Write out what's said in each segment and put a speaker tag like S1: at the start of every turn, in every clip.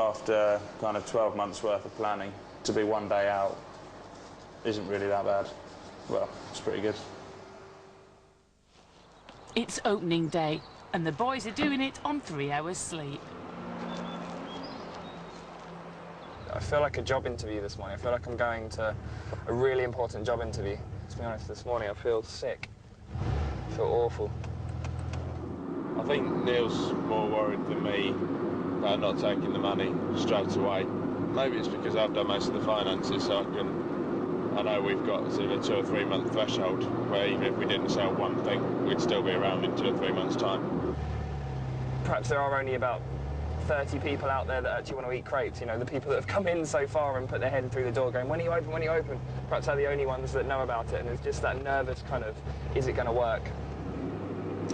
S1: after kind of 12 months worth of planning, to be one day out isn't really that bad. Well, it's pretty good.
S2: It's opening day, and the boys are doing it on 3 hours sleep.
S3: I feel like a job interview this morning. I feel like I'm going to a really important job interview. To be honest, this morning I feel sick. I feel awful.
S1: I think Neil's more worried than me about not taking the money straight away. Maybe it's because I've done most of the finances, so I know we've got sort of a 2 or 3 month threshold where even if we didn't sell one thing, we'd still be around in 2 or 3 months' time.
S3: Perhaps there are only about 30 people out there that actually want to eat crepes, you know, the people that have come in so far and put their head through the door going, when are you open, when are you open? Perhaps they're the only ones that know about it, and it's just that nervous kind of, is it going to work?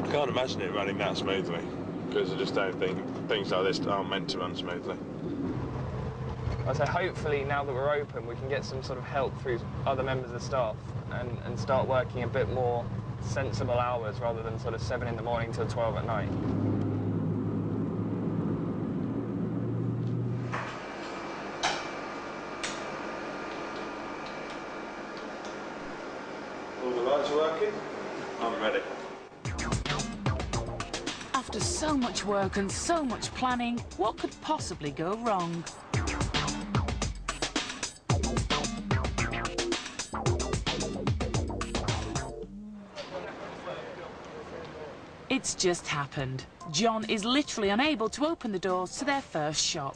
S1: I can't imagine it running that smoothly, because I just don't think things like this aren't meant to run smoothly.
S3: So hopefully now that we're open we can get some sort of help through other members of staff and start working a bit more sensible hours rather than sort of 7 in the morning till 12 at night.
S1: All the lights are working? I'm ready.
S2: After so much work and so much planning, what could possibly go wrong? It's just happened. John is literally unable to open the doors to their first shop.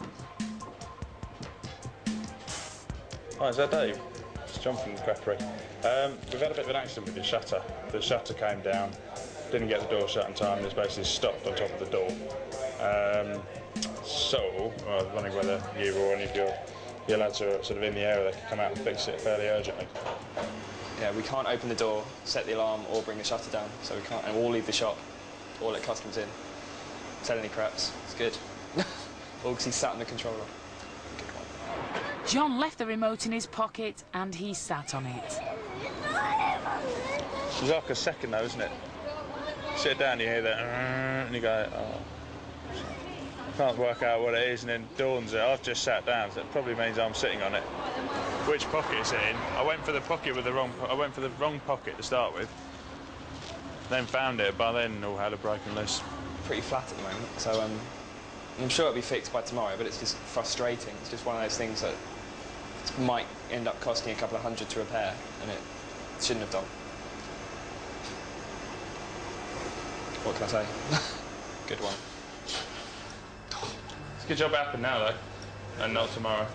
S1: Hi, is that Dave? It's John from the Creperie. We've had a bit of an accident with the shutter. The shutter came down, didn't get the door shut in time, and it's basically stopped on top of the door. I was wondering whether you or any of your lads are sort of in the area, they could come out and fix it fairly urgently.
S3: Yeah, we can't open the door, set the alarm or bring the shutter down, so we can't, and we'll leave the shop or let customers in. Sell any crepes, it's good. Or because he's sat on the controller.
S2: John left the remote in his pocket and he sat on it.
S1: It's like a second though, isn't it? Sit down, you hear that, and you go, oh. I can't work out what it is, and then dawns it. I've just sat down, so it probably means I'm sitting on it. Which pocket is it in? I went for the pocket with the wrong. I went for the wrong pocket to start with. Then found it, but then all had a broken loose.
S3: Pretty flat at the moment, so I'm sure it'll be fixed by tomorrow. But it's just frustrating. It's just one of those things that might end up costing a couple of hundred to repair, and it shouldn't have done. What can I say? Good one.
S1: It's a good job it happened now, though, and not tomorrow.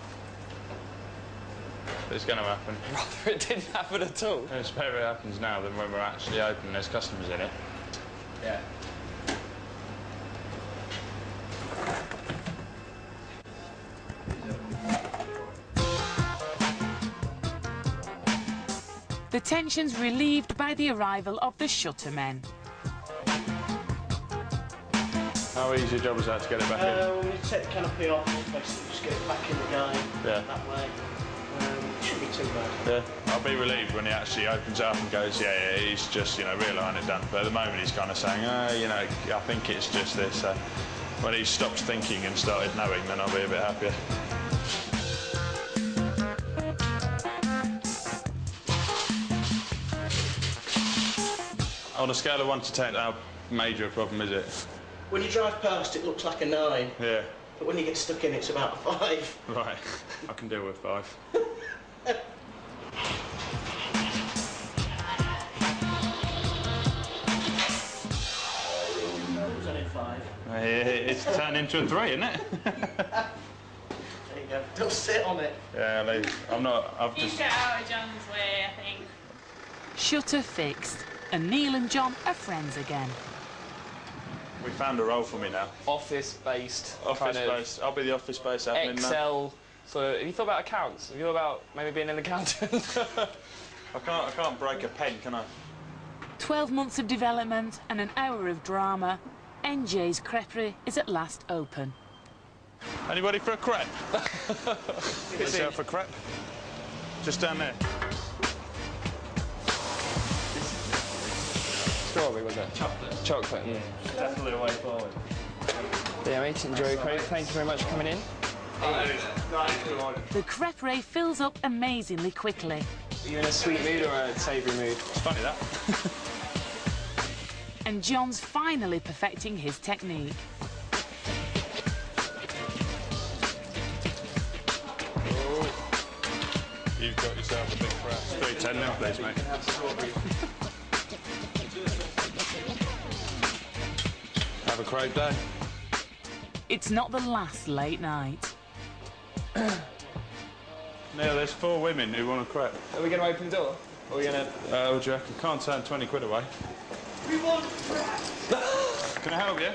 S1: But it's going to happen.
S3: Rather it didn't happen at all.
S1: It's better it happens now than when we're actually open and there's customers in it.
S3: Yeah.
S2: The tension's relieved by the arrival of the shutter men.
S1: How easy a job is that to get it back in?
S4: We take the canopy off, basically just get it back in the game that way. It shouldn't be too bad.
S1: Yeah, I'll be relieved when he actually opens up and goes, yeah, he's just, you know, realign it done. But at the moment he's kind of saying, you know, I think it's just this. When he stopped thinking and started knowing, then I'll be a bit happier. On a scale of 1 to 10, how major a problem is it?
S4: When you drive past, it looks like a 9.
S1: Yeah.
S4: But when you get stuck in, it's about a 5.
S1: Right. I can deal with 5.
S4: It's only a 5.
S1: It's turned into a 3, isn't it?
S4: There you go. Don't sit on it.
S1: Yeah, I mean, I'm not. I've just.
S5: You get out of John's way, I think.
S2: Shutter fixed, and Neil and John are friends again.
S1: We found a role for me now.
S3: Office-based.
S1: Office-based. I'll be the office-based admin now.
S3: Excel. So, have you thought about accounts? Have you thought about maybe being an accountant?
S1: I can't break a pen, can I?
S2: 12 months of development and an hour of drama. NJ's Creperie is at last open.
S1: Anybody for a crepe? Let's out for a crepe. Just down there.
S3: Strawberry, was it?
S4: Chocolate.
S3: Chocolate,
S4: Definitely the way forward.
S3: Yeah, mate, enjoy your crepe. Thank you very much for coming in.
S2: The crêperie fills up amazingly quickly.
S3: Are you in a sweet mood or a savoury mood?
S1: It's funny that.
S2: And John's finally perfecting his technique.
S1: Oh, you've got yourself a big crepe. 310 now, please, mate. Have a crepe day.
S2: It's not the last late night.
S1: Neil, there's 4 women who want a crepe.
S3: Are we going to open the door? Or are we going to...
S1: What do you reckon? Can't turn 20 quid away.
S4: We want crêpes.
S1: Can I help you?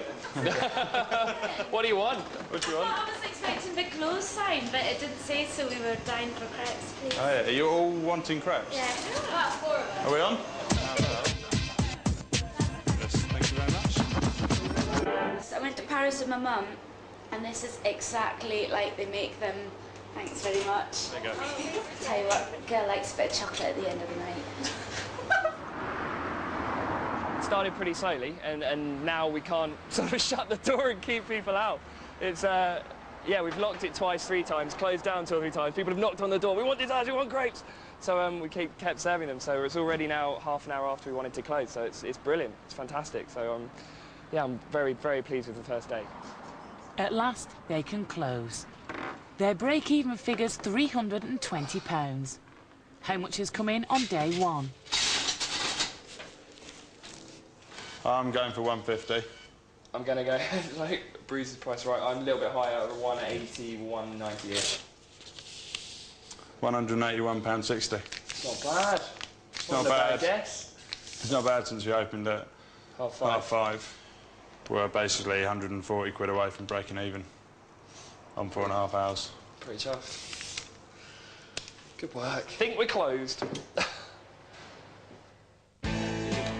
S3: What do you want?
S1: What do you
S5: Well,
S1: want?
S5: I was expecting the close sign, but it didn't say so. We were dying for crepes, please.
S1: Oh, yeah. Are you all wanting crepes?
S5: Yeah. That's 4 of us.
S1: Are we on? Yes, thank you very much.
S6: So I went to Paris with my mum, and this is exactly like they make them. Thanks very much.
S1: There you go.
S6: Tell you what, girl likes a bit of chocolate at the end of the night.
S3: It started pretty slowly, and now we can't sort of shut the door and keep people out. It's, yeah, we've locked it twice, 3 times, closed down 2 or 3 times. People have knocked on the door. We want desserts, we want grapes. So we kept serving them. So it's already now half an hour after we wanted to close. So it's brilliant. It's fantastic. So yeah, I'm very, very pleased with the first day.
S2: At last, they can close. Their break-even figure's £320. How much has come in on day 1?
S1: I'm going for 150.
S3: I'm going to go, like, Bruce's price right. I'm a little bit higher, 180, 190-ish.
S1: £181.60.
S3: It's not bad.
S1: It's not bad.
S3: Guess.
S1: It's not bad since we opened at
S3: 5:30.
S1: 5:30. We're basically 140 quid away from breaking even on 4.5 hours.
S3: Pretty chuffed. Good work. I think we're closed.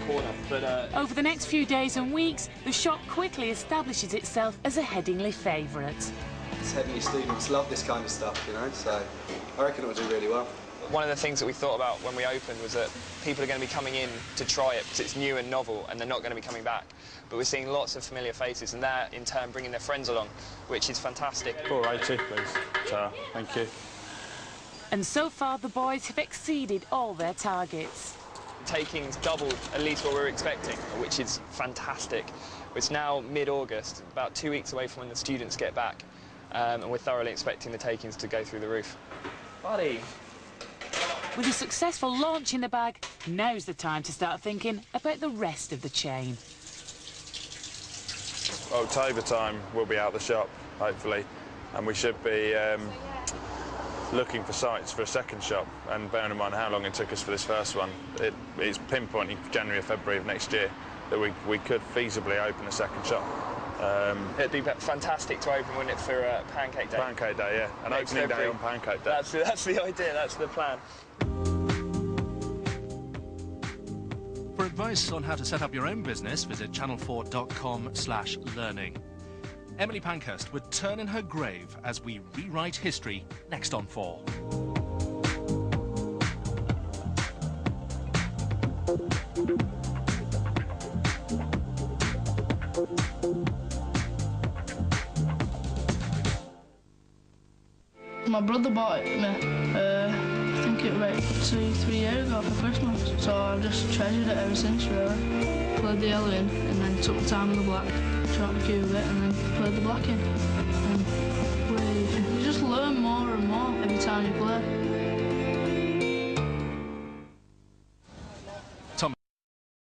S3: Corner, but,
S2: Over the next few days and weeks, the shop quickly establishes itself as a Headingley favourite.
S7: Headingley students love this kind of stuff, you know, so I reckon it'll do really well.
S3: One of the things that we thought about when we opened was that people are going to be coming in to try it because it's new and novel and they're not going to be coming back. But we're seeing lots of familiar faces and they're, in turn, bringing their friends along, which is fantastic.
S1: 480, please. Thank you.
S2: And so far, the boys have exceeded all their targets.
S3: Takings doubled at least what we were expecting, which is fantastic. It's now mid-August, about 2 weeks away from when the students get back, and we're thoroughly expecting the takings to go through the roof. Buddy.
S2: With a successful launch in the bag, now's the time to start thinking about the rest of the chain.
S1: October time, we'll be out the shop, hopefully, and we should be looking for sites for a second shop. And bearing in mind how long it took us for this first one, it's pinpointing January or February of next year that we could feasibly open a second shop.
S3: It'd be fantastic to open, wouldn't it, for Pancake Day?
S1: Pancake Day, yeah. An
S3: Next
S1: opening
S3: February.
S1: day on Pancake Day.
S3: That's the idea, that's the plan.
S8: For advice on how to set up your own business, visit channel4.com/learning. Emily Pankhurst would turn in her grave as we rewrite history next on 4.
S9: My brother bought it me, I think it was about 2-3 years ago for Christmas, so I've just treasured it ever since, really. Played the yellow in and then took the time on the black, chopped the cube of it and then played the black in. And way